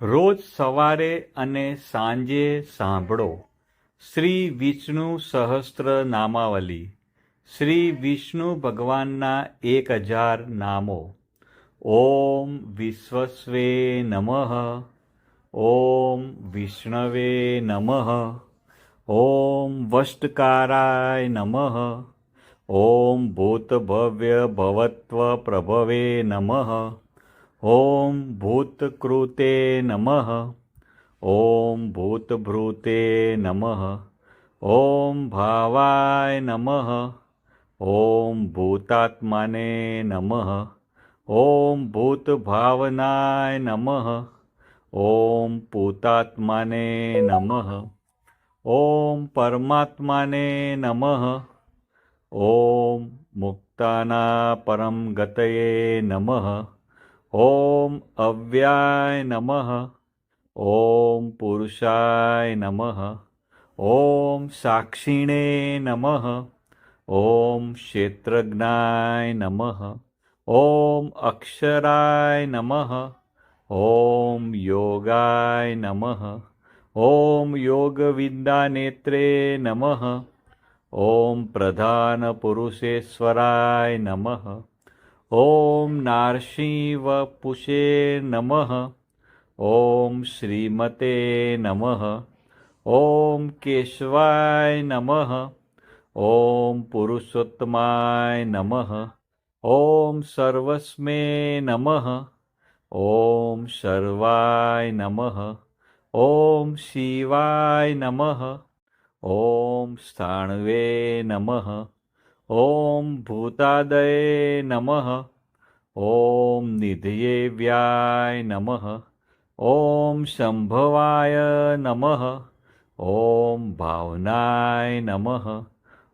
રોજ સવારે અને સાંજે સાંભળો શ્રી વિષ્ણુ સહસ્ત્ર નામાવલી. શ્રી વિષ્ણુ ભગવાનના 1000 નામો. ઓમ વિશ્વસ્વે નમઃ. ઓમ વિષ્ણવે નમઃ. ઓમ વષ્ટકારાય નમઃ. ઓમ ભૂતભવ્ય ભવત્વ પ્રભવે નમઃ. ઓમ ભૂતકૃતે નમઃ. ઓમ ભૂતભૃતે નમઃ. ઓમ ભાવાય નમઃ. ઓમ ભૂતાત્માને નમઃ. ઓમ ભૂતભાવનાય નમઃ. ઓમ પૂતાત્માને નમઃ. ઓમ પરમાત્માને નમઃ. ઓમ મુક્તાના પરમ ગતયે નમઃ. ઓમ અવ્યાય નમઃ. ઓમ પુરુષાય નમઃ. ઓમ સાક્ષિણે નમઃ. ઓમ ક્ષેત્રજ્ઞાય નમઃ. ઓમ અક્ષરાય નમઃ. ઓમ યોગાય નમઃ. ઓમ યોગવિદ્યાનેત્રે નમઃ. ઓમ પ્રધાનપુરુષેશ્વરાય નમઃ. ઓમ નારસિંહવપુષે નમઃ. ઓમ શ્રીમતે નમઃ. ઓમ કેશવાય નમઃ. ઓમ પુરુષોત્તમાય નમઃ. ઓમ સર્વસ્મે નમઃ. ઓમ સર્વાય નમઃ. ઓમ શિવાય નમઃ. ઓમ સ્થાણવે નમઃ. ઓમ ભૂતાદયે નમઃ. ઓમ નિધયેવ્યાય નમઃ. ઓમ શંભવાય નમઃ. ઓમ ભાવનાય નમઃ.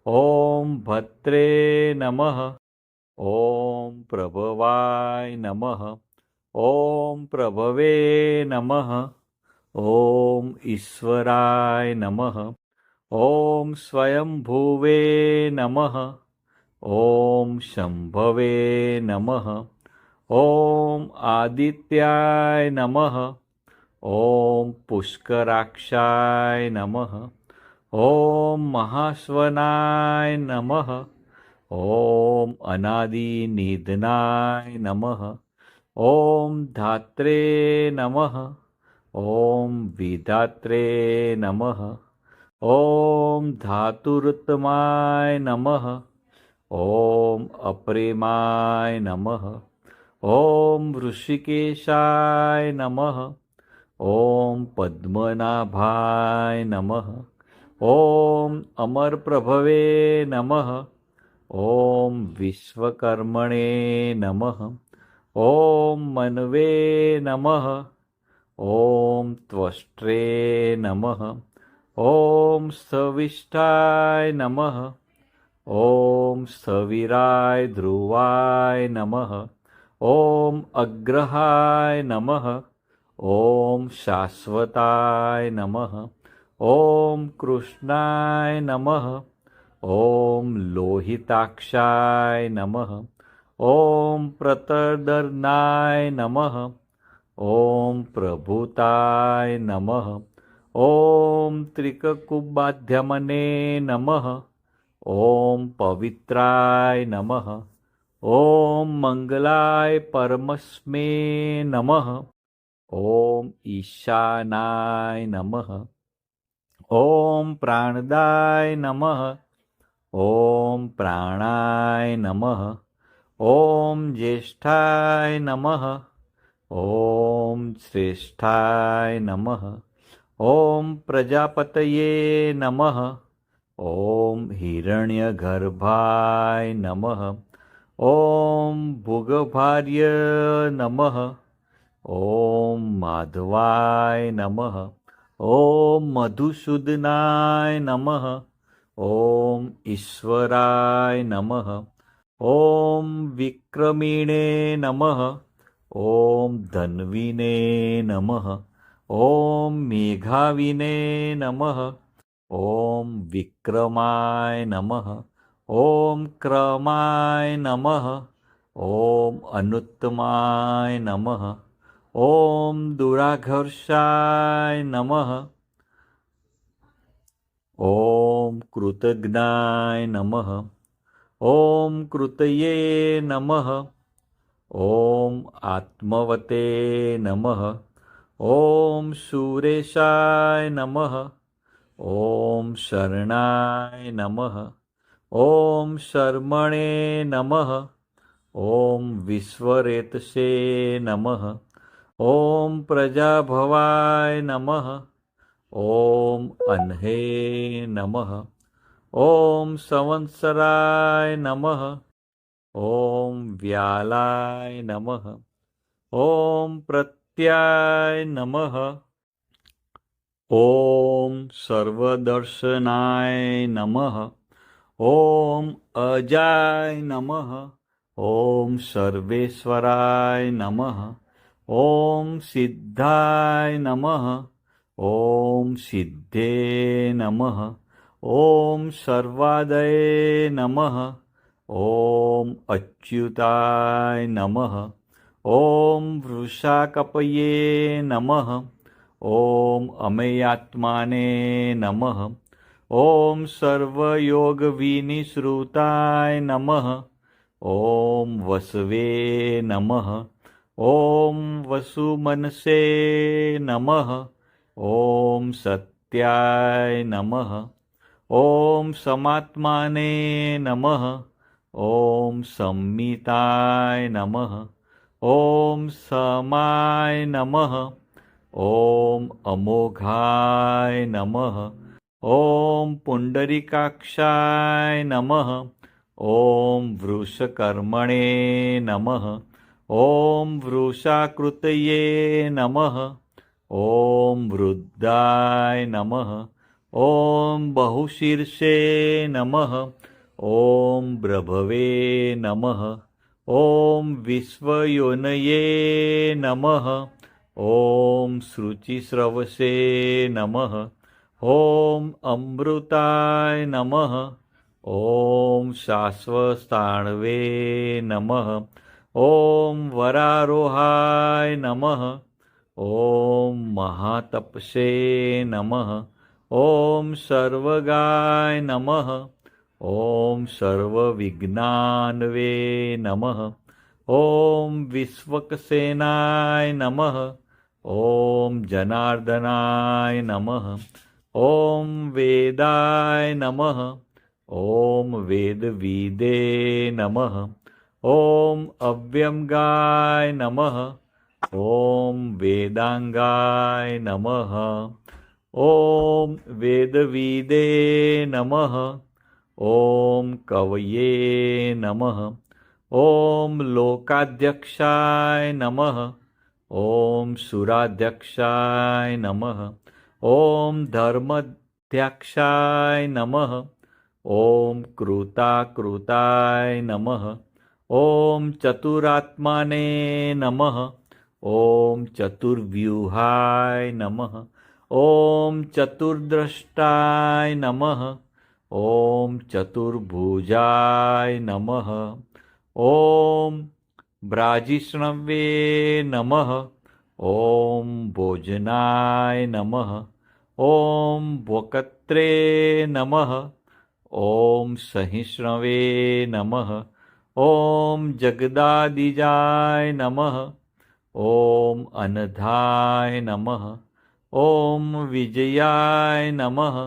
ઓમ ભત્રે નમઃ. ઓમ પ્રભવાય નમઃ. ઓમ પ્રભવે નમઃ. ઓમ ઈશ્વરાય નમઃ. ઓમ સ્વયંભુવે નમઃ. ઓમ શંભવે નમઃ. ઓમ આદિત્યાય નમઃ. ઓમ પુષ્કરાક્ષાય નમઃ. ઓમ મહાશ્વનાય નમઃ. ઓમ અનાદિનિધનાય નમઃ. ઓમ ધાત્રે નમઃ. ઓમ વિધાત્રે નમઃ. ઓમ ધાતુરુત્તમાય નમઃ. ઓમ અપ્રેમાય નમઃ. ઓમ ઋષિકેશાય નમઃ. ઓમ પદ્મનાભાય નમઃ. ઓમ અમરપ્રભવે નમઃ. ઓમ વિશ્વકર્મણે નમઃ. ઓમ મન્વે નમઃ. ઓમ ત્વષ્ટ્રે નમઃ. ઓમ સ્થવિષ્ઠાય નમઃ. ઓમ સ્થવિરાય ધ્રુવાય નમઃ. ઓમ અગ્રહાય નમઃ. ઓમ શાશ્વતાય નમઃ. ઓમ કૃષ્ણાય નમઃ. ઓમ લોહિતાક્ષાય નમઃ. ઓમ પ્રતર્દનાય નમઃ. ઓમ પ્રભુતાય નમઃ. ઓમ ત્રિકકુબાધ્યમને નમઃ. ઓમ પવિત્રાય નમઃ. ઓમ મંગલાય પરમસ્મે નમઃ. ઓમ ઈશાનાય નમઃ. ઓમ પ્રાણદાય નમઃ. ઓમ પ્રાણાય નમઃ. ઓમ જ્યેષ્ઠાય નમઃ. ઓમ શ્રેષ્ઠાય નમઃ. ઓમ પ્રજાપતયે નમઃ. ઓમ હિરણ્યગર્ભાય નમઃ. ઓમ ભુગભાર્ય નમઃ. ઓમ માધવાય નમઃ. ઓમ મધુસૂદનાય નમઃ. ઓમ ઈશ્વરાય નમઃ. ઓમ વિક્રમિણે નમઃ. ઓમ ધન્વીને નમઃ. ઓમ મેઘાવિને નમઃ. ઓમ વિક્રમાય નમઃ. ઓમ ક્રમાય નમઃ. ઓમ અનુત્તમાય નમઃ. ॐ दुराघर्षाय नमः। ॐ कृतघ्नाय नमः। ॐ कृतये नमः। ॐ आत्मवते नमः। ॐ सुरेशाय नमः। ॐ शरणाय नमः। ॐ शर्मणे नमः। ॐ विश्वरेतसे नमः। ॐ प्रजाभवाय नमः। ॐ अह्ने नमः। ॐ संवत्सराय नमः। ॐ व्यालाय नमः। ॐ प्रत्याय नमः। ॐ सर्वदर्शनाय नमः। ॐ अजाय नमः। ॐ सर्वेश्वराय नमः। ॐ सिद्धाय नमः। ॐ सिद्धे नमः। ॐ सर्वादये नमः। ॐ अच्युताय नमः। ॐ वृषाकपये नमः। ॐ अमेयात्माने नमः। ॐ सर्वयोगविनिश्रुताय नमः। ॐ वसवे नमः। ॐ वसुमनसे नमः। ॐ सत्याय नमः। ॐ समात्माने नमः। ॐ संमिताय नमः। ॐ समाय नमः। ॐ अमोघाय नमः। ॐ पुण्डरीकाक्षाय नमः। ॐ वृषकर्मणे नमः। ॐ वृषाकृतये नमः। ॐ वृद्धाय नमः। ॐ बहुशीर्षे नमः। ॐ प्रभवे नमः। ॐ विश्वयोनये नमः। ॐ श्रुचिस्रवसे नमः। ॐ अमृताय नमः। ॐ शाश्वताण्वे नमः। ॐ वरारोहाय नमः। ॐ महातपसे नमः। ॐ सर्वगाय नमः। ॐ सर्वविघ्नान्वे नमः। ॐ विश्वक्सेनाय नमः। ॐ जनार्दनाय नमः। ॐ वेदाय नमः। ॐ वेदविदे नमः। ॐ अव्यंगाय नमः। ॐ वेदांगाय नमः। ॐ वेदविदे नमः। ॐ कवये नमः। ॐ लोकाध्यक्षाय नमः। ॐ सुराध्यक्षाय नमः। ॐ धर्मध्यक्षाय नमः। ॐ कृताकृताय नमः। ॐ चतुरात्माने नमः। ॐ चतुर्व्यूहाय नमः। ॐ चतुर्द्रष्टाय नमः। ॐ चतुर्भुजाय नमः। ॐ ब्राजिष्णवे नमः। ॐ भोजनाय नमः। ॐ वक्त्रे नमः। ॐ सहिष्णवे नमः। ॐ जगदादिजाय नमः। ॐ अनधाय नमः। ॐ विजयाय नमः।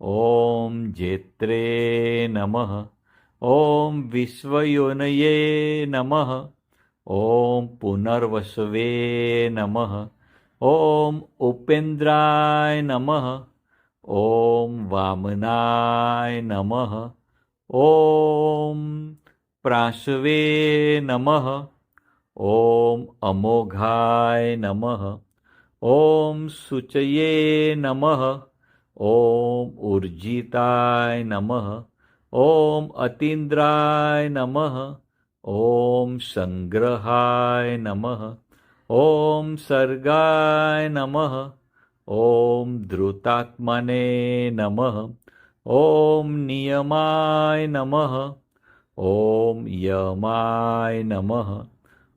ॐ जेत्रे नमः। ॐ विश्वयोनये नमः। ॐ पुनर्वसवे नमः। ॐ उपेन्द्राय नमः। ॐ वामनाय नमः। ॐ प्राशवे नमः। ॐ अमोघाय नमः। ॐ शुचये नमः। ॐ ऊर्जिताय नमः। ॐ अतीन्द्राय नमः। ॐ संग्रहाय नमः। ॐ सर्गाय नमः। ॐ धृतात्मने नमः। ॐ नियमाय नमः। ॐ यमाय नमः।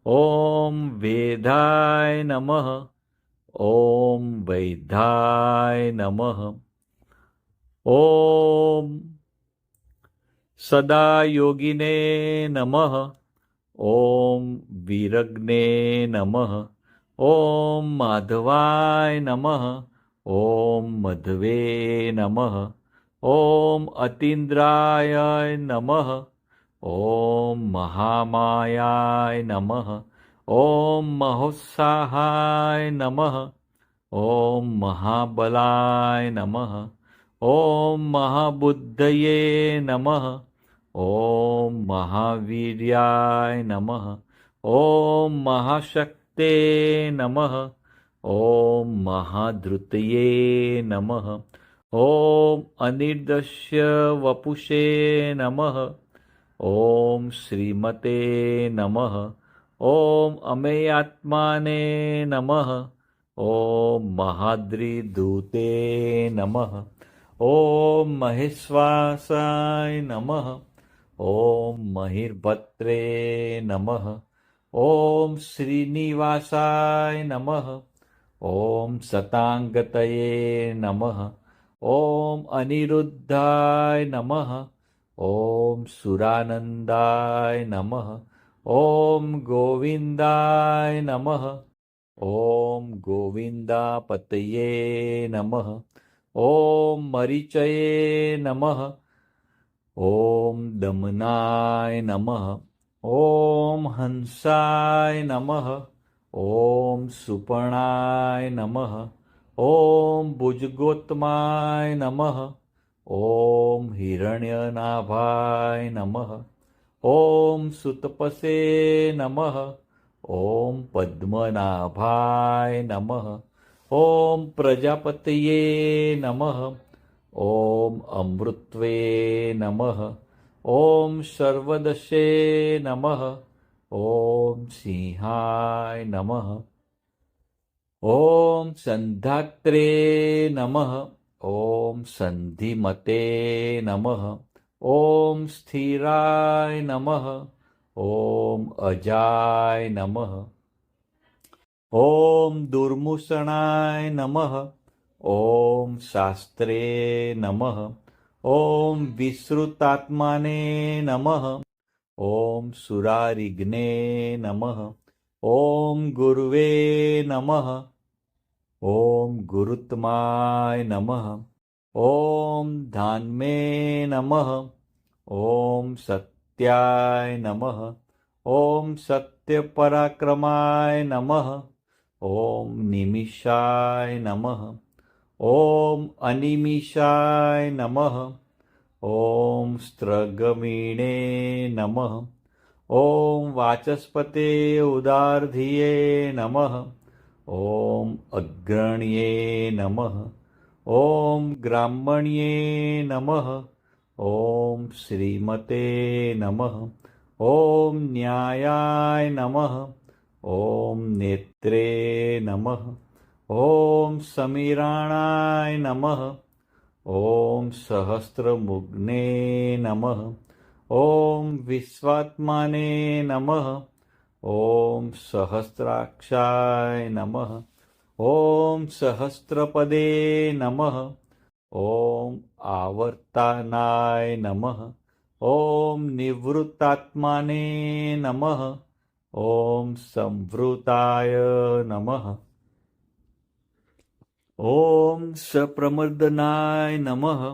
ॐ वेदाय नमः ॐ वैद्याय नमः ॐ सदा योगिने नमः ॐ विरग्ने नमः ॐ माधवाय नमः ॐ मध्वे नमः ॐ अतीन्द्राय नमः ॐ महामायाय नमः ॐ महोत्साहाय नमः ॐ महाबलाय नमः ॐ महाबुद्धये नमः ॐ महावीर्याय नमः ॐ महाशक्ते नमः ॐ महाधृतये नमः ॐ अनिर्दस्य वपुषे नमः ॐ श्रीमते नमः ॐ अमेयात्माने नमः ॐ महाद्रिदूते नमः ॐ महेश्वासाय नमः ॐ महिर्भत्रे नमः ॐ श्रीनिवासाय नमः ॐ सताङ्गतये नमः ॐ अनिरुद्धाय नमः ॐ सुरानन्दाय नमः ॐ गोविन्दाय नमः ॐ गोविन्दापतये नमः ॐ मरीचये नमः ॐ दमनाय नमः ॐ हंसाय नमः ॐ सुपर्णाय नमः ॐ भुजगोत्तमाय नमः ॐ हिरण्यनाभाय नमः ॐ सुतपसे नमः ॐ पद्मनाभाय नमः ॐ प्रजापतये नमः ॐ अमृत्वे नमः ॐ सर्वदशे नमः ॐ सिंहाय नमः ॐ सन्धात्रे नमः ॐ सन्धिमते नमः ॐ स्थिराय नमः ॐ अजाय नमः ॐ दुर्मुषणाय नमः ॐ शास्त्रे नमः ॐ विश्रुतात्माने नमः ॐ सुरारिघ्ने नमः ॐ गुरुवे नमः ॐ गुरुत्माय नमः ॐ धान्मे नमः ॐ सत्याय नमः ॐ सत्यपराक्रमाय नमः ॐ निमिषाय नमः ॐ अनिमिषाय नमः ॐ स्त्रगमीणे नमः ॐ वाचस्पते उदार्धिये नमः ॐ अग्रण्ये नमः ॐ ग्राह्मण्ये नमः ॐ श्रीमते नमः ॐ न्यायाय नमः ॐ नेत्रे नमः ॐ समीराणाय नमः ॐ सहस्रमुग्ने नमः ॐ विश्वात्माने नमः ॐ सहस्राक्षाय नमः ॐ सहस्रपदे नमः ॐ आवर्तानाय नमः ॐ निवृत्तात्माने नमः ॐ संवृताय नमः ॐ सप्रमर्दनाय नमः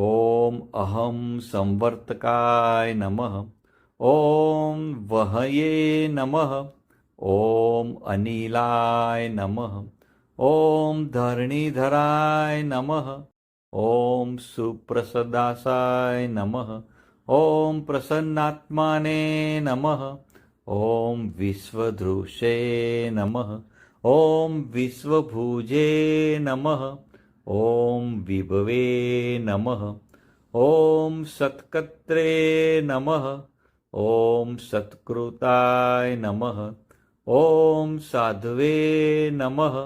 ॐ अहं संवर्तकाय नमः ॐ वहये नमः ॐ अनिलाय नमः ॐ धरणीधराय नमः ॐ सुप्रसदासाय नमः ॐ प्रसन्नात्माने नमः ॐ विश्वधृषे नमः ॐ विश्वभुजे नमः ॐ विभवे नमः ॐ सत्कर्त्रे नमः ॐ सत्कृताय नमः ॐ साधवे नमः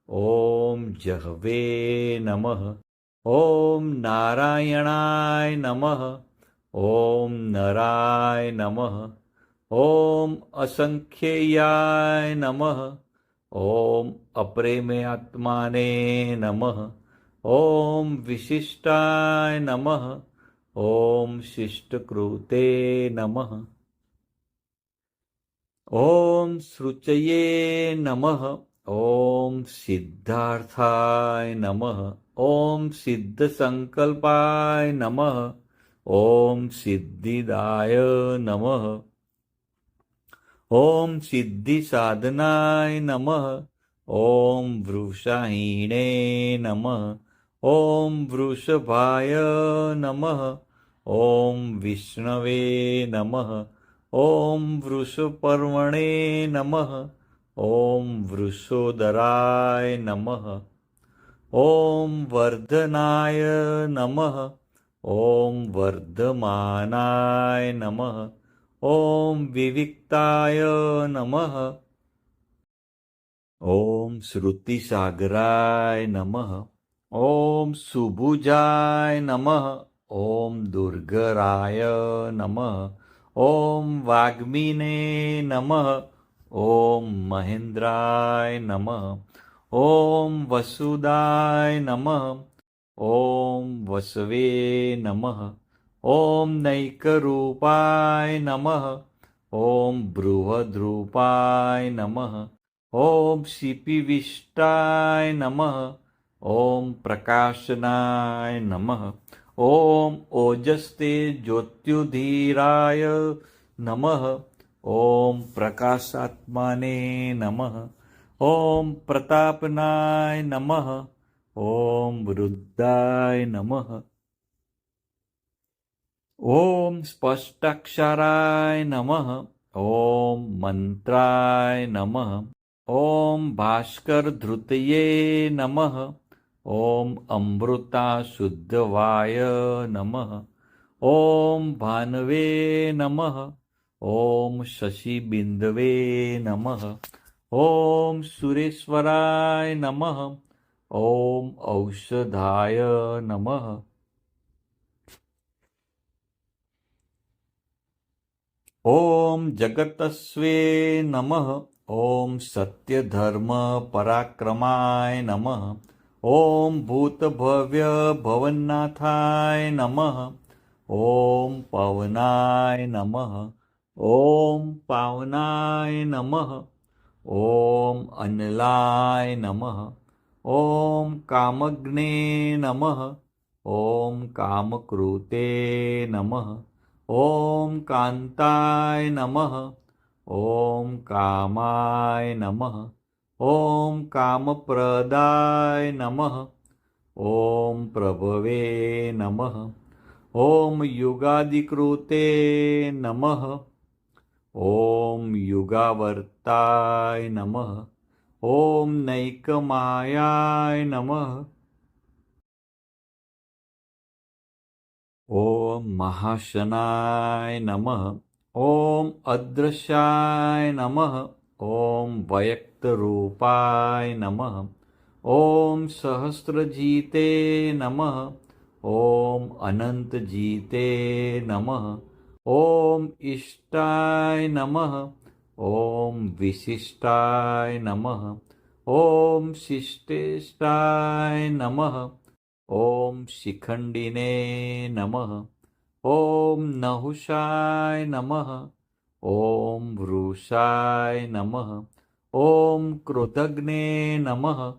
ॐ जहवे नमः ॐ नारायणाय नमः ॐ नराय नमः ॐ असंख्येयाय नमः. ॐ अप्रेम्यात्माने नमः. ॐ विशिष्टाय नमः. ॐ शिष्टकृते नमः. ॐ शुचये नमः. ॐ सिद्धार्थाय नमः. ॐ सिद्धसंकल्पाय नमः. ॐ सिद्धिदाय नमः. ॐ सिद्धिसाधनाय नमः. ॐ वृषाहीणे नमः. ॐ वृषभाय नमः. ॐ विष्णवे नमः. ॐ वृषपर्वणे नमः. ॐ वृषोदराय नमः. ॐ वर्धनाय नमः. ॐ वर्धमानाय नमः. ॐ विविक्ताय नमः. ॐ श्रुतिसागराय नमः. ॐ सुभुजाय नमः. ॐ दुर्गराय नमः. ॐ वाग्मिने नमः. ॐ महेन्द्राय नमः. ॐ वसुदाय नमः. ॐ वसवे नमः. ॐ नैकरूपाय नमः. ॐ बृहद्रूपाय नमः. ॐ शिपिविष्टाय नमः. ॐ प्रकाशनाय नमः. ॐ ओजस्ते ज्योत्युधीराय नमः. ॐ प्रकाशात्माने नमः. ॐ प्रतापनाय नमः. ॐ वृद्धाय नमः. ॐ स्पष्टाक्षराय नमः. ॐ मंत्राय नमः. ॐ भास्करधृतये नमः. ॐ अमृताशुद्धवाय नमः. ॐ भानवे नमः. ॐ शशिबिन्दवे नमः. ॐ सुरेश्वराय नमः. ॐ औषधाय नमः. ॐ जगतस्वे नमः. ॐ सत्यधर्मपराक्रमाय नमः. ॐ भूतभव्यभवन्नाथाय नमः. ॐ पवनाय नमः. ॐ पावनाय नमः. ॐ अनलाय नमः. ॐ कामग्ने नमः. ॐ कामकृते नमः. ॐ कान्ताय नमः. ॐ कामाय नमः. ॐ कामप्रदाय नमः. ॐ प्रभवे नमः. ॐ युगादिकृते नमः. ॐ युगावर्ताय नमः. ॐ नैकमायाय नमः. ॐ महाशनाय नमः. ॐ अदृश्याय नमः. ॐ व्यक्तरूपाय नमः. ॐ सहस्रजीते नमः. ॐ अनन्तजीते नमः. ॐ इष्टाय नमः. ॐ विशिष्टाय नमः. ॐ शिष्टेष्टाय नमः. ॐ शिखण्डिने नमः. ॐ नहुषाय नमः. ॐ वृषाय नमः. ॐ क्रोधग्ने नमः.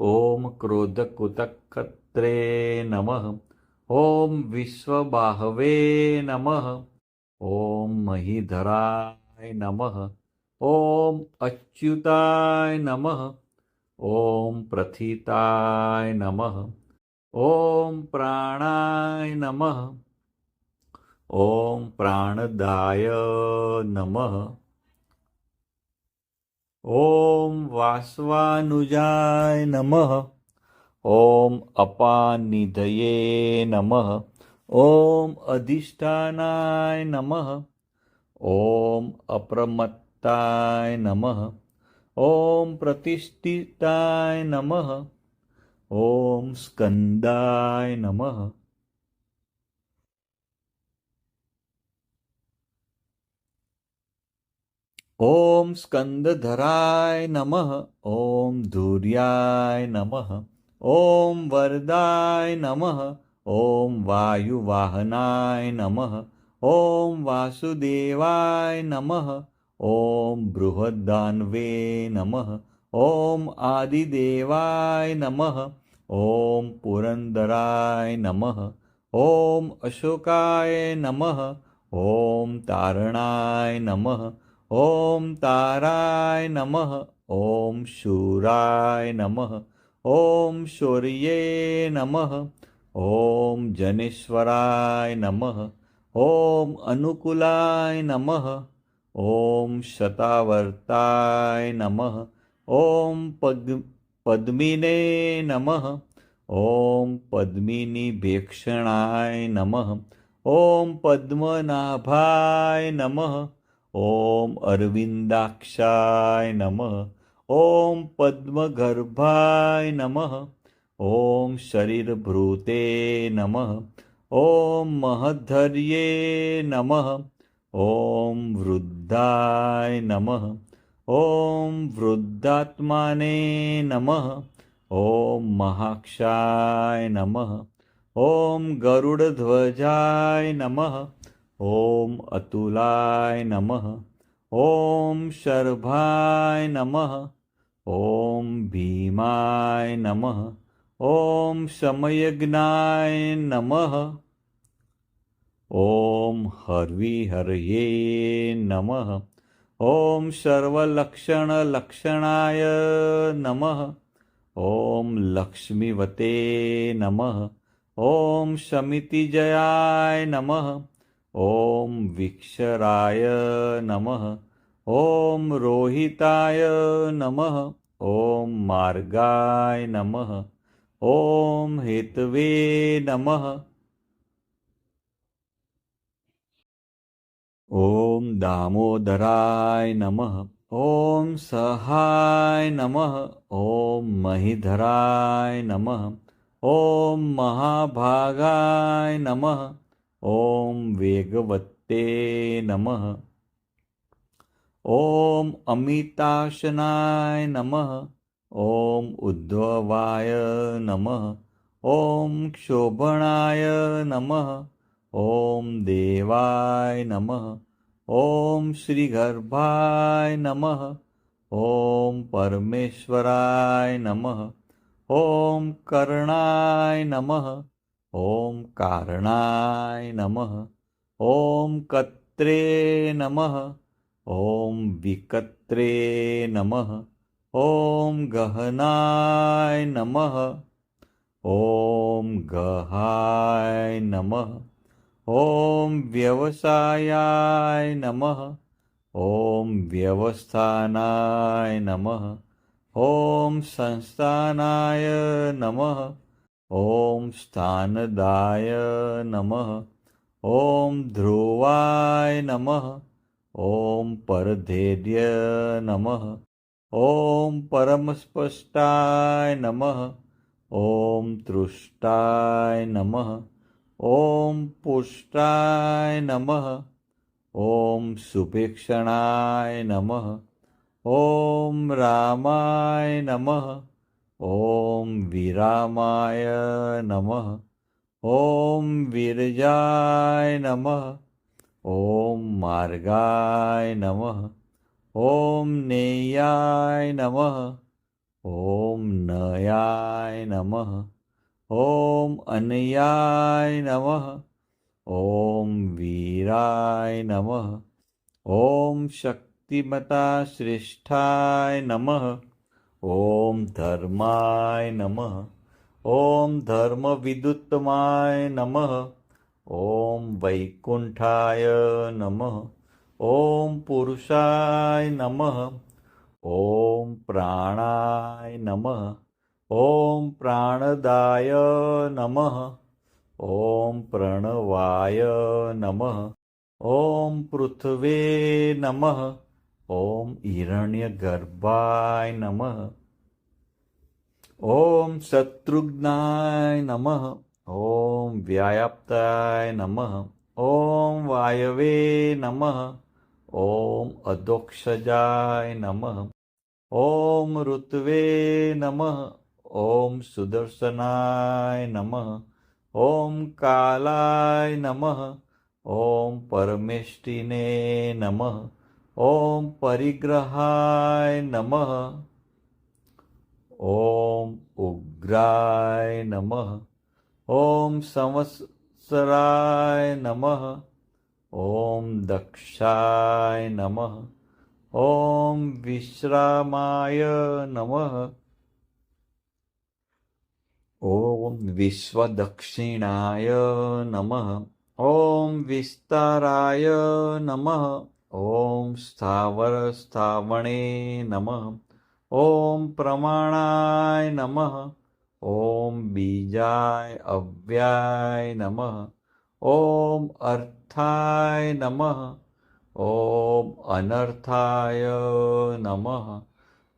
ॐ क्रोधकुतकत्रे नमः. ॐ विश्वबाहवे नमः. ॐ महीधराय नमः. ॐ अच्युताय नमः. ॐ प्रथिताय नमः. ॐ प्राणाय नमः. ॐ प्राणदाय नमः. ॐ वासवानुजाय नमः. ॐ अपानिधये नमः. ॐ अधिष्ठानाय नमः. ॐ अप्रमत्ताय नमः. ॐ प्रतिष्ठिताय नमः. ॐ स्कंदाय नमः. ॐ स्कन्दधराय नमः। ॐ धूर्याय नमः। ॐ वरदाय नमः। ॐ वायुवाहनाय नमः। ॐ वासुदेवाय नमः। ॐ बृहद्दान्वे नमः। ॐ आदिदेवाय नमः। ॐ पुरन्दराय नमः। ॐ अशोकाय नमः। ॐ तारणाय नमः। ॐ ताराय नमः। ॐ शूराय नमः। ॐ शौर्ये नमः। ॐ जनेश्वराय नमः। ॐ अनुकूलाय नमः। ॐ शतावर्ताय नमः। ॐ पद्मिने नमः। ॐ पद्मिनीभेक्षणाय नमः। ॐ पद्मनाभाय नमः। ॐ अरविन्दाक्षाय नमः। ॐ पद्मगर्भाय नमः। ॐ शरीरभृते नमः। ॐ महद्धर्ये नमः। ॐ वृद्धाय नमः। ॐ वृद्धात्माने नमः। ॐ महाक्षाय नमः। ॐ गरुडध्वजाय नमः। ॐ अतुलाय नमः। ॐ शर्भाय नमः। ॐ भीमाय नमः। ॐ समयज्ञाय नमः। ॐ हर्विहर्ये नमः। ॐ सर्वलक्षणलक्षणाय नमः। ॐ लक्ष्मीवते नमः। ॐ शमितिजयाय नमः। ॐ विक्षराय नमः। ॐ रोहिताय नमः। ॐ मार्गाय नमः। ॐ हेतवे नमः। ॐ दामोदराय नमः। ॐ सहाय नमः। ॐ महीधराय नमः। ॐ महाभागाय नमः। ॐ वेगवते नमः। ॐ अमिताशनाय नमः। ॐ उद्धवाय नमः। ॐ क्षोभणाय नमः। ॐ देवाय नमः। ॐ श्रीगर्भाय नमः। ॐ परमेश्वराय नमः। ॐ कर्णाय नमः। ॐ कारणाय नमः। ॐ कत्रे नमः। ॐ विकत्रे नमः। ॐ गहनाय नमः। ॐ गहाय नमः। ॐ व्यवसायाय नमः। ॐ व्यवस्थानाय नमः। ॐ संस्थानाय नमः। ॐ स्थानदाय नमः। ॐ ध्रुवाय नमः। ॐ परधैर्य नमः। ॐ परमस्पष्टाय नमः। ॐ तृष्टाय नमः। ॐ पुष्टाय नमः। ॐ सुभीक्षणाय नमः। ॐ रामाय नमः। ॐ विरामाय नमः। ॐ विरजाय नमः। ॐ मार्गाय नमः। ॐ नेयाय नमः। ॐ नयाय नमः। ॐ अनयाय नमः। ॐ वीराय नमः। ॐ शक्तिमता श्रेष्ठाय नमः। ॐ धर्माय नमः। ॐ धर्मविदुत्तमाय नमः। ॐ वैकुण्ठाय नमः। ॐ पुरुषाय नमः। ॐ प्राणाय नमः। ॐ प्राणदाय नमः। ॐ प्रणवाय नमः। ॐ पृथ्वे नमः। ॐ हिरण्यगर्भाय नमः। ॐ शत्रुघ्नाय नमः। ॐ व्याप्ताय नमः। ॐ वायवे नमः। ॐ अधोक्षजाय नमः। ॐ ऋत्वे नमः। ॐ सुदर्शनाय नमः। ॐ कालाय नमः। ॐ परमेष्टिने नमः। ॐ परिग्रहाय नमः। ॐ उग्राय नमः। ॐ संवत्सराय नमः। ॐ दक्षाय नमः। ॐ विश्रामाय नमः। ॐ विश्वदक्षिणाय नमः। ॐ विस्ताराय नमः। ॐ स्थावरस्थावणे नमः। ॐ प्रमाणाय नमः। ॐ बीजाय अव्याय नमः। ॐ अर्थाय नमः। ॐ अनर्थाय नमः।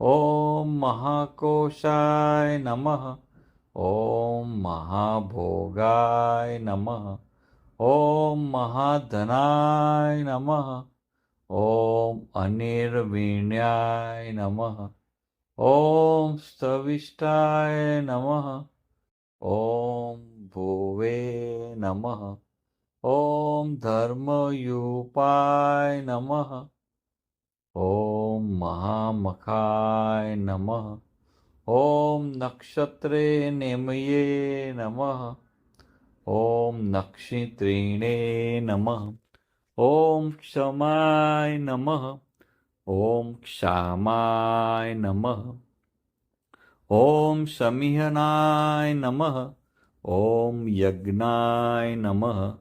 ॐ महाकोशाय नमः। ॐ महाभोगाय नमः। ॐ महाधनाय नमः। ॐ अनिर्वीण्याय नमः। ॐ स्तविष्ठाय नमः। ॐ भुवे नमः। ॐ धर्मयूपाय नमः। ॐ महामखाय नमः। ॐ नक्षत्रे नेमये नमः। ॐ नक्षत्रिणे नमः। ॐ क्षमाय नमः। ॐ क्षामाय नमः। ॐ समिहनाय नमः। ॐ यज्ञाय नमः।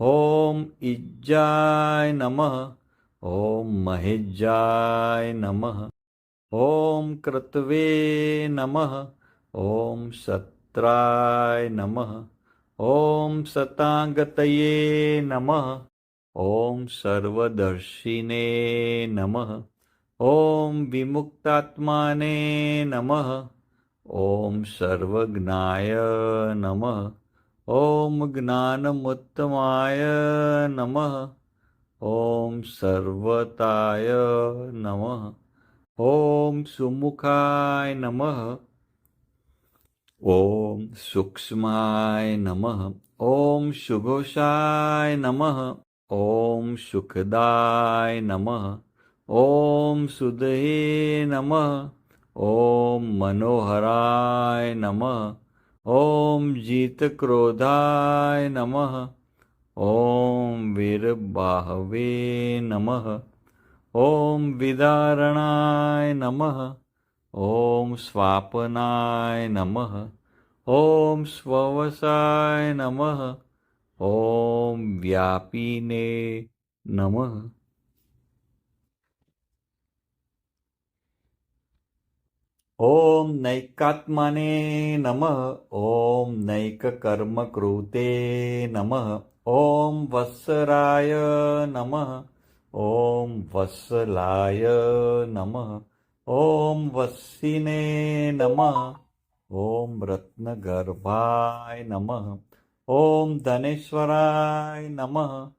ॐ इज्जाय नमः। ॐ महेज्जाय नमः। ॐ क्रतवे नमः। ॐ सत्राय नमः। ॐ सतागतये नमः। ॐ सर्वदर्शिने नमः। ॐ विमुक्तात्माने नमः। ॐ सर्वज्ञाय नमः। ॐ ज्ञानमुत्तमाय नमः। ॐ सर्वताय नमः। ॐ सुमुखाय नमः। ॐ सूक्ष्माय नमः। ॐ सुघोषाय नमः। ॐ सुखदाय नमः। ॐ सुदये नमः। ॐ मनोहराय नमः। ॐ जितक्रोधाय नमः। ॐ वीरबाहवे नमः। ॐ विदारणाय नमः। ॐ स्वापनाय नमः। ॐ स्ववसाय नमः। ॐ व्यापिने नमः। ॐ नैकात्मने नमः। ॐ नैककर्मकृते नमः। ॐ वत्सराय नमः। ॐ वत्सलाय नमः। ॐ वत्सिने नमः। ॐ रत्नगर्भाय नमः। ॐ धनेश्वराय नमः।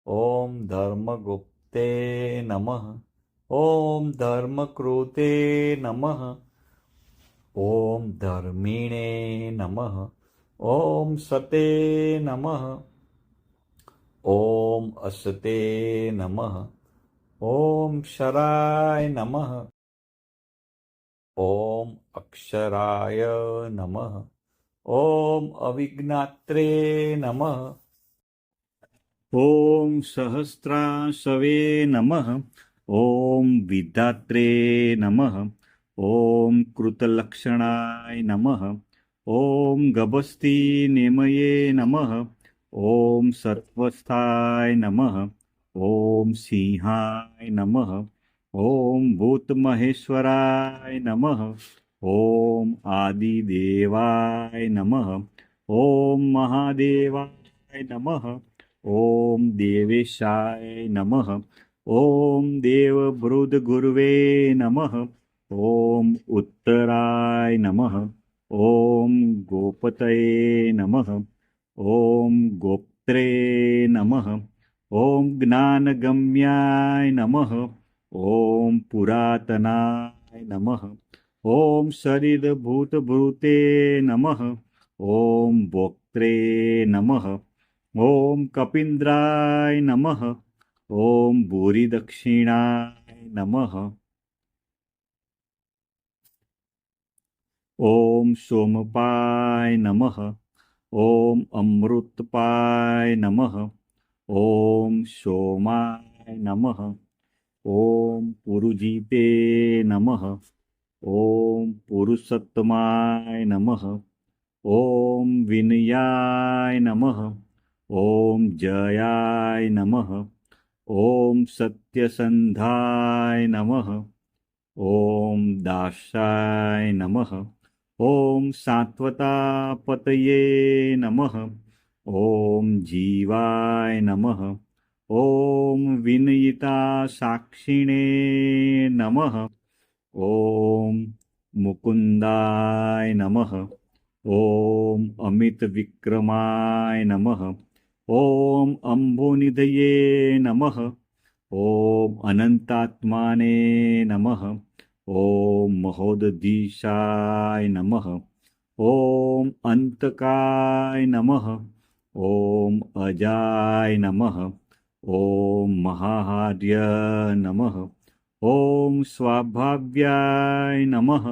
ॐ धर्मगुप्ते नमः। ॐ धर्मकृते नमः। ॐ धर्मिणे नमः। ॐ सते नमः। ॐ असते नमः। ॐ क्षराय नमः। ॐ अक्षराय नमः। ॐ अविघ्नात्रे नमः। ॐ सहस्राशवे नमः। ॐ विधात्रे नमः। ॐ कृतलक्षणाय नमः। ॐ गभस्ति नेमये नमः। ॐ सर्वस्थाय नमः। ॐ सिंहाय नमः। ॐ भूतमहेश्वराय नमः। ॐ आदिदेवाय नमः। ॐ महादेवाय नमः। ॐ देवेशाय नमः। ॐ देवभृद्गुरुवे नमः। ॐ उत्तराय नमः। ॐ गोपतये नमः। ॐ गोप्त्रे नमः। ॐ ज्ञानगम्याय नमः। ॐ पुरातनाय नमः। ॐ शरीरभूतभूते नमः। ॐ भोक्त्रे नमः। ॐ कपीन्द्राय नमः। ॐ भूरिदक्षिणाय नमः। ॐ सोमपाय नमः। ॐ अमृतपाय नमः। ॐ सोमाय नमः। ॐ पुरुजिते नमः। ॐ पुरुषोत्तमाय नमः। ॐ विनयाय नमः। ॐ जयाय नमः। ॐ सत्यसन्धाय नमः। ॐ दासाय नमः। ॐ सात्वतापतये नमः। ॐ जीवाय नमः। ॐ विनयिता साक्षिणे नमः। ॐ मुकुन्दाय नमः। ॐ अमितविक्रमाय नमः। ॐ अम्बुनिधये नमः। ॐ अनन्तात्माने नमः। ॐ महोदधीशाय नमः। ॐ अन्तकाय नमः। ॐ अजाय नमः। ॐ महाहार्य नमः। ॐ स्वाभाव्याय नमः।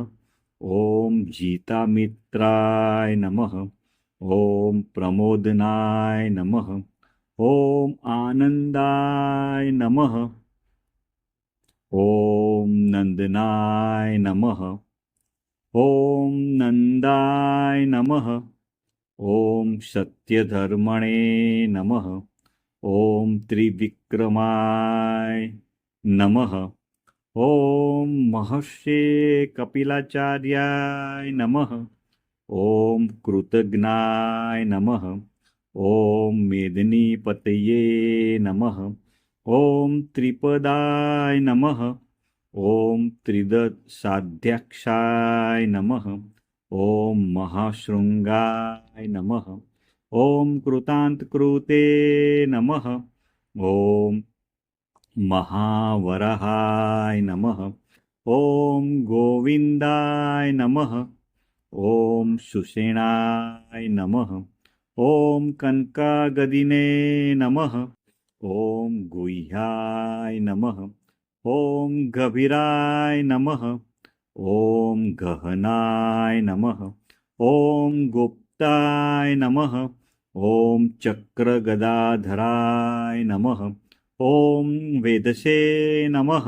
ॐ जीतामित्राय नमः। ॐ प्रमोदनाय नमः। ॐ आनन्दाय नमः। ॐ नन्दनाय नमः। ॐ नन्दाय नमः। ॐ सत्यधर्मणे नमः। ॐ त्रिविक्रमाय नमः। ॐ महर्षे कपिलाचार्याय नमः। ॐ कृतज्ञाय नमः। ॐ मेदिनीपतये नमः। ॐ त्रिपदाय नमः। ॐ त्रिदसाध्याक्षाय नमः। ॐ महाशृङ्गाय नमः। ॐ कृतान्तकृते नमः। ॐ महावराहाय नमः। ॐ गोविन्दाय नमः। ॐ सुषेणाय नमः। ॐ कनकागदिने नमः। ॐ गुह्याय नमः। ॐ गभीराय नमः। ॐ गहनाय नमः। ॐ गुप्ताय नमः। ॐ चक्रगदाधराय नमः। ॐ वेदसे नमः।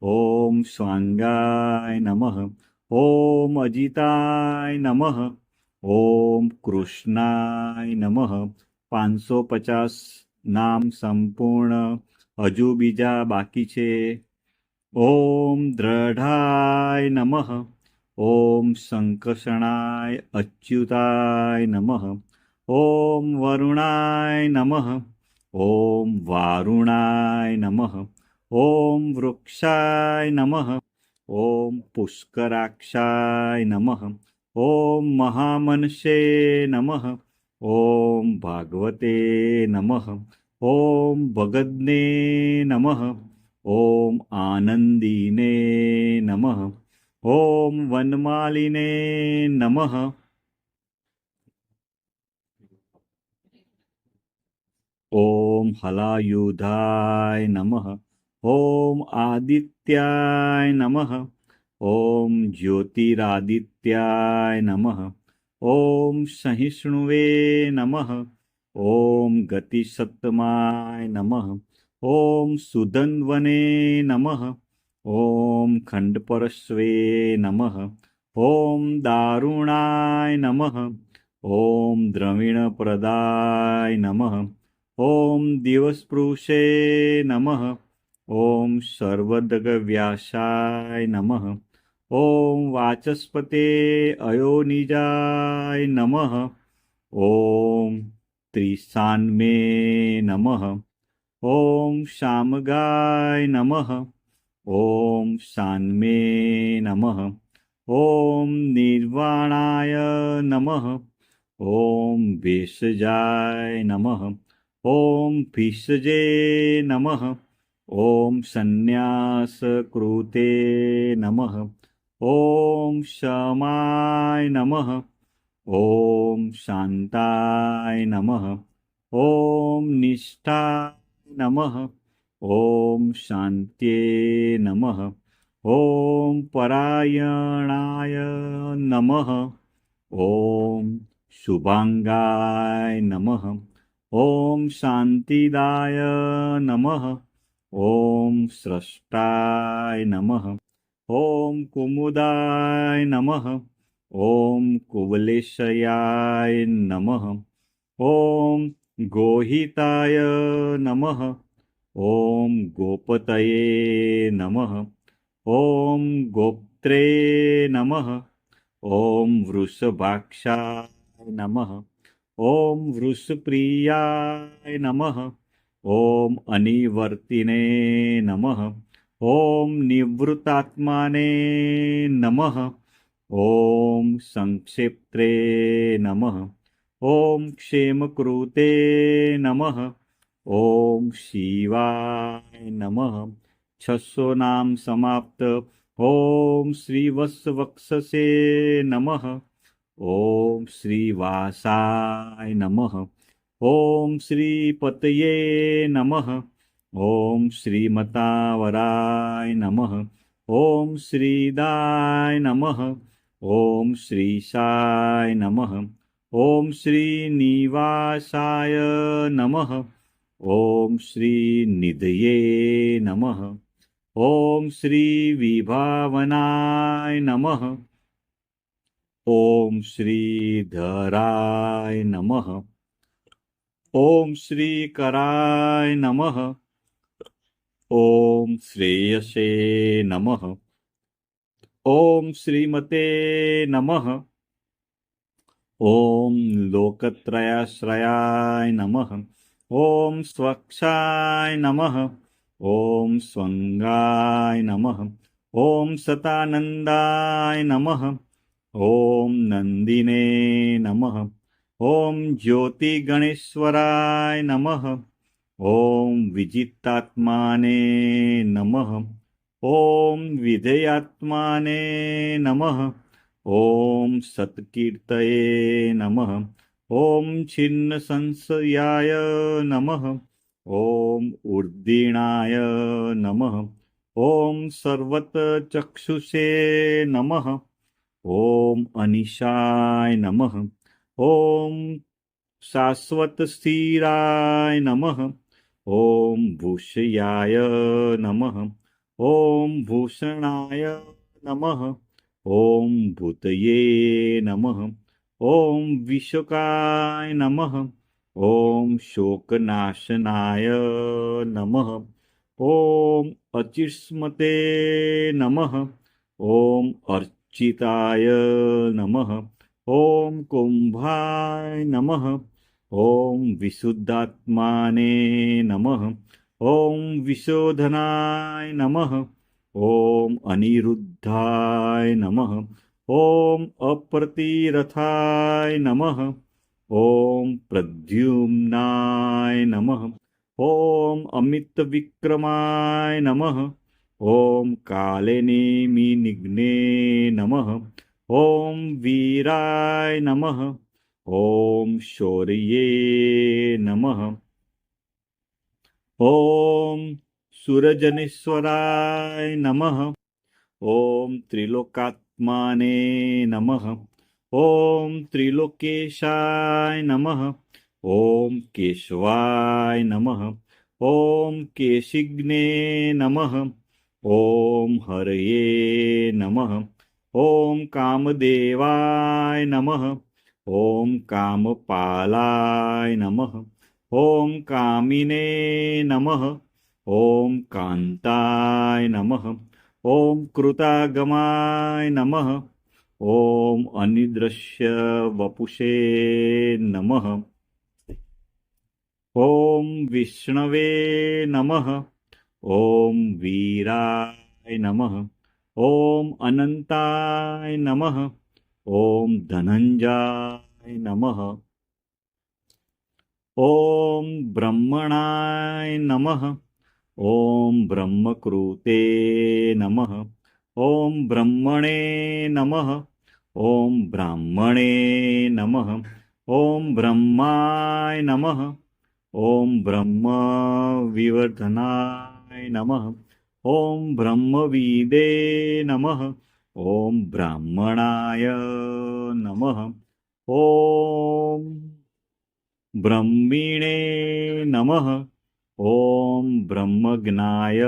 ॐ स्वाङ्गाय नमः। ॐ अजिताय नमः। ॐ कृष्णाय नमः। 550 નામ સંપૂર્ણ, હજુ બીજા બાકી છે. ઓમ દ્રઢાય નમઃ. ઓમ સંકર્ષણાય અચ્યુતાય નમઃ. ઓમ વરુણાય નમઃ. ઓમ વારુણાય નમઃ. ઓમ વૃક્ષાય નમઃ. ઓમ પુષ્કરાક્ષાય નમઃ. ઓમ મહામનસે નમઃ. ॐ भागवते नमः. ॐ भगद्ने नमः. ॐ आनन्दीने नमः. ॐ वनमालिने नमः. ॐ हलायुधाय नमः. ॐ आदित्याय नमः. ॐ ज्योतिरादित्याय नमः. ॐ सहिष्णुवे नमः. ॐ गतिसत्तमाय नमः. ॐ सुधन्वने नमः. ॐ खण्डपरश्वे नमः. ॐ दारुणाय नमः. ॐ द्रविणप्रदाय नमः. ॐ दिवस्पृशे नमः. ॐ सर्वदगव्यासाय नमः. ॐ वाचस्पते अयोनिजाय नमः. ॐ त्रिसान्मे नमः. ॐ शामगाय नमः. ॐ सान्मे नमः. ॐ निर्वाणाय नमः. ॐ भेषजाय नमः. ॐ भिषजे नमः। ॐ संन्यासकृते नमः। ॐ शमाय नमः। ॐ शान्ताय नमः। ॐ निष्ठाय नमः। ॐ शान्त्ये नमः। ॐ परायणाय नमः। ॐ शुभांगाय नमः। ॐ शान्तिदाय नमः। ॐ स्रष्टाय नमः। ॐ कुमुदाय नमः। ॐ कुवलेशयाय नमः। ॐ गोहिताय नमः। ॐ गोपतये नमः। ॐ गोप्त्रे नमः। ॐ वृषभाक्षाय नमः। ॐ वृषप्रियाय नमः। ॐ अनिवर्तिने नमः। ॐ निवृत्तात्माने नमः। ॐ संक्षेप्त्रे नमः। ॐ क्षेमकृते नमः। ॐ शिवाय नमः। 600 नाम समाप्त। ॐ श्रीवत्सवक्षसे नमः। ॐ श्रीवासाय नमः। ॐ श्रीपतये नमः। ॐ श्रीमतावराय नमः। ॐ श्रीदाय नमः। ॐ श्रीशाय नमः। ॐ श्रीनिवासाय नमः। ॐ श्रीनिधये नमः। ॐ श्रीविभावनाय नमः। ॐ श्रीधराय नमः। ॐ श्रीकराय नमः। ॐ श्रेयसे नमः। ॐ श्रीमते नमः। ॐ लोकत्रयाश्रयाय नमः। ॐ स्वक्षाय नमः। ॐ स्वंगाय नमः। ॐ सतानंदाय नमः। ॐ नंदिने नमः। ॐ ज्योतिगणेश्वराय नमः। ॐ विजितात्माने नमः। ॐ विधेयात्माने नमः। ॐ सत्कीर्तये नमः। ॐ छिन्नसंशयाय नमः। ॐ उर्दीणाय नमः। ॐ सर्वतचक्षुषे नमः। ॐ अनिशाय नमः। ॐ शाश्वतस्थिराय नमः। ॐ भूषयाय नमः। ॐ भूषणाय नमः। ॐ भूतये नमः। ॐ विशोकाय नमः। ॐ शोकनाशनाय नमः। ॐ अचिस्मते नमः। ॐ अर्चिताय नमः। ॐ कुंभाय नमः। ॐ विशुद्धात्माने नमः। ॐ विशोधनाय नमः। ॐ अनिरुद्धाय नमः। ॐ अप्रतिरथाय नमः। ॐ प्रद्युम्नाय नमः। ॐ अमितविक्रमाय नमः। ॐ कालनेमिनिघ्ने नमः। ॐ वीराय नमः। ॐ शौर्ये नमः। ॐ सुरजनेश्वराय नमः। ॐ त्रिलोकात्माने नमः। ॐ त्रिलोकेशाय नमः। ॐ केशवाय नमः। ॐ केशिग्ने नमः। ॐ हरये नमः। ॐ कामदेवाय नमः। ॐ कामपालाय नमः। ॐ कामिने नमः। ॐ कान्ताय नमः। ॐ कृतागमाय नमः। ॐ अनिदृश्य वपुषे नमः। ॐ विष्णवे नमः। ॐ वीराय नमः। ॐ अनंताय नमः। ॐ धनंजयाय नमः। ॐ ब्रह्मणाय नमः। ॐ ब्रह्मकृते नमः। ॐ ब्रह्मणे नमः। ॐ ब्राह्मणे नमः। ॐ ब्रह्माय नमः। ॐ ब्रह्मविवर्धनाय नमः। ॐ ब्रह्मविदे नमः। ॐ ब्राह्मणाय नमः। ॐ ब्रह्मिणे नमः। ॐ ब्रह्मज्ञाय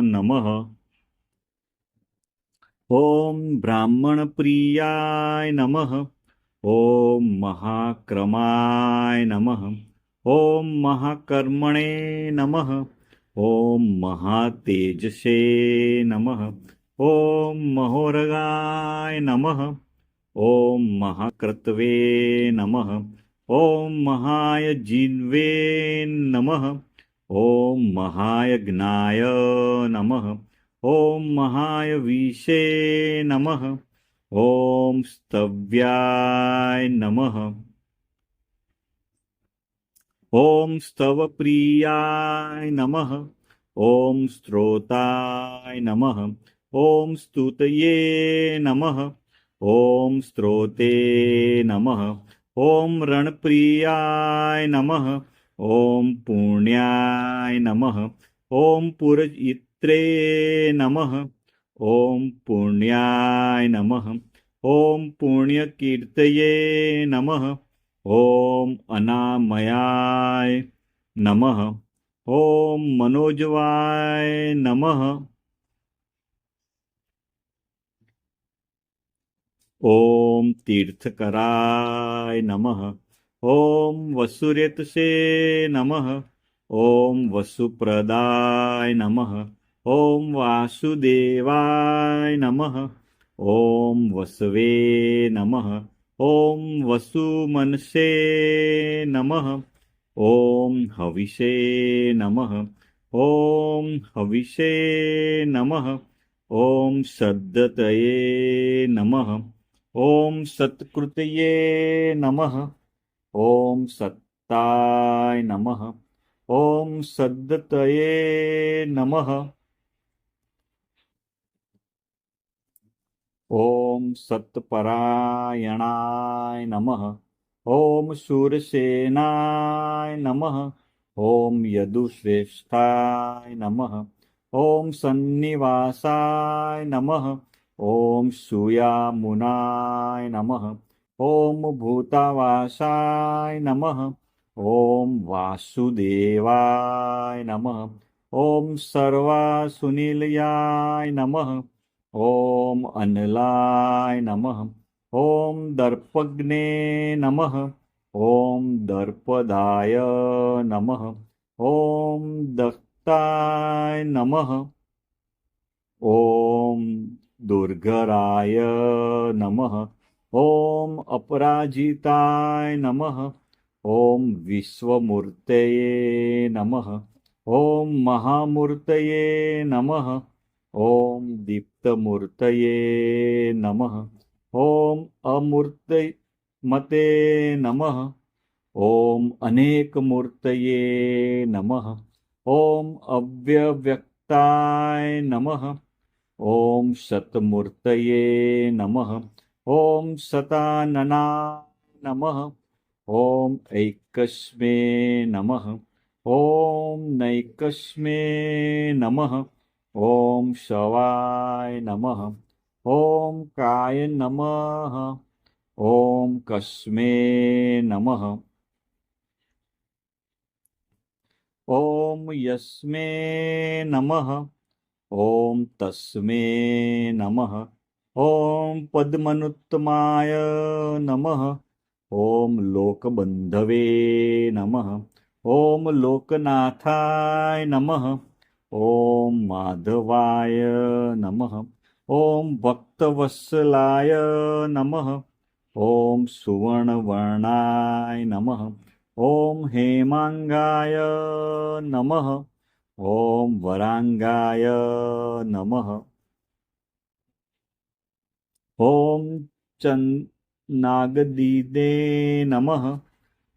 नमः। ॐ ब्राह्मणप्रियाय नमः। ॐ महाक्रमाय नमः। ॐ महाकर्मणे नमः। ॐ महातेजसे नमः। ॐ महोरगाय नमः। ॐ महाक्रतवे नमः। ॐ महाय जिन्वे नमः। ॐ महायज्ञाय नमः। ॐ महाय विषे नमः। ॐ स्तव्याय नमः। ॐ स्तवप्रियाय नमः। ॐ स्त्रोताय नमः। ॐ स्तुतये नमः। ॐ स्त्रोते नमः। ॐ रणप्रियाय नमः। ॐ पुण्याय नमः। ॐ पुरजित्रे नमः। ॐ पुण्याय नमः। ॐ पुण्यकीर्तये नमः। ॐ अनामयाय नमः। ॐ मनोजवाय नमः। ॐ तीर्थकराय नमः। ॐ वसुरेतसे नमः। ॐ वसुप्रदाय नमः। ॐ वासुदेवाय नमः। ॐ वसवे नमः। ॐ वसुमनसे नमः। ॐ हविषे नमः। ॐ हविषे नमः। ॐ सद्दतये नमः। ॐ सत्कृतये नमः। ॐ सत्ताय नमः। ॐ सद्दतये नमः। ॐ सत्परायणाय नमः। ॐ शूरसेनाय नमः। ॐ यदुश्रेष्ठाय नमः। ॐ सन्निवासाय नमः। ॐ सूयामुनाय नमः। ॐ भूतावासाय नमः। ॐ वासुदेवाय नमः। ॐ सर्वासुनिलयाय नमः। ॐ अनलाय नमः। ॐ दर्पग्ने नमः। ॐ दर्पदाय नमः। ॐ दत्ताय नमः। ॐ दुर्गराय नमः। ॐ अपराजिताय नमः। ॐ विश्वमूर्तये नमः। ॐ महामूर्तये नमः। ॐ दीप्तमूर्तये नमः। ॐ अमूर्तमते नमः। ॐ अनेकमूर्तये नमः। ॐ अव्यव्यक्ताय नमः। ॐ शतमूर्तये नमः। ॐ शताननाय नमः। ॐ ऐकस्मे नमः। ॐ नैकस्मे नमः। ॐ शवाय नमः। ॐ काय नमः। ॐ कस्मे नमः। ॐ यस्मे नमः। ॐ तस्मे नमः। ॐ पद्मनुत्तमाय नमः। ॐ लोकबन्धवे नमः। ॐ लोकनाथाय नमः। ॐ माधवाय नमः। ॐ भक्तवत्सलाय नमः। ॐ सुवर्णवर्णाय नमः। ॐ हेमांगाय नमः। ॐ वरांगाय नमः। ॐ नागदीदे नमः।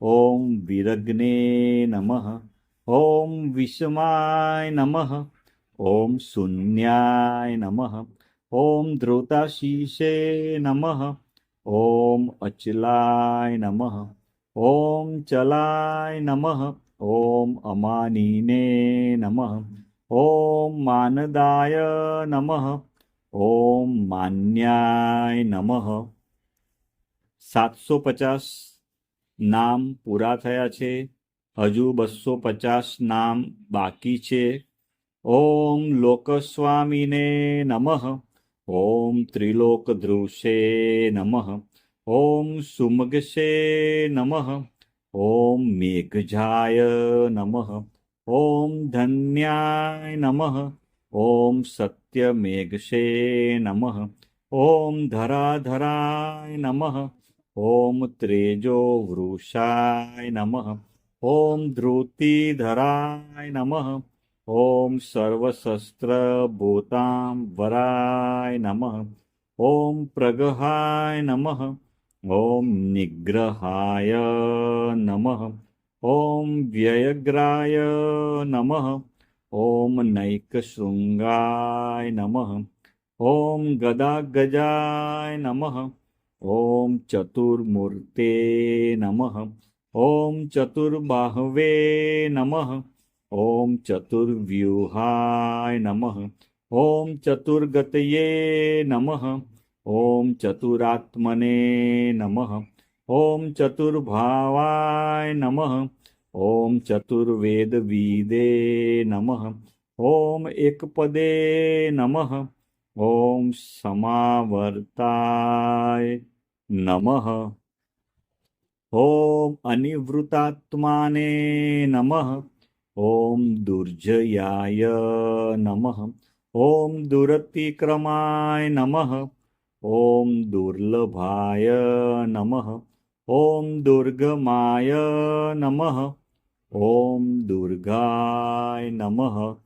ॐ विरग्ने नमः। ॐ विषमाय नमः। ॐ शून्याय नमः। ॐ धृताशीषे नमः। ॐ अचलाय नमः। ॐ चलाय नमः। ॐ अमानिने नमः। ॐ मानदाय नमः। ॐ मान्याय नमः। 750 નામ પૂરા થયા છે. હજુ 250 નામ બાકી છે. ઓમ લોકસ્વામીને નમઃ. ઓમ ત્રિલોકધૃષે નમઃ. ઓમ સુમગશે નમઃ. ઓમ મેઘજાય નમઃ. ઓમ ધન્યાય નમઃ. ઓમ સત્યમેઘશે નમઃ. ઓમ ધરાધરાય નમઃ. ઓમ ત્રેજો વૃષાય નમઃ. ઓમ ધૃતિધરાય નમઃ. ઓમ સર્વશસ્ત્રભૂતાંબરાય નમઃ. ઓમ પ્રગહાય નમઃ. ઓમ નિગ્રહાય નમઃ. ઓમ વ્યયગ્રાય નમઃ. ઓમ નૈકશૃંગાય નમઃ. ઓમ ગદાગજાય નમઃ. ઓમ ચતુર્મૂર્તે નમઃ. ઓમ ચતુર્બાહવે નમઃ. ઓમ ચતુર્વ્યુહાય નમઃ. ઓમ ચતુર્ગતયે નમઃ. ઓમ ચતુરાત્મને નમઃ. ઓમ ચતુર્ભાવાય નમઃ. ઓમ ચતુર્વેદવિદે નમઃ. ઓમ એકપદે નમઃ. ઓમ સમાવર્તાય નમઃ. ઓમ અનિવૃતાત્માને નમઃ. ઓમ દુર્જયાય નમઃ. ઓમ દુરતિક્રમાય નમઃ. ઓમ દુર્લભાય નમઃ. ઓમ દુર્ગમાય નમઃ. ઓમ દુર્ગાય નમઃ.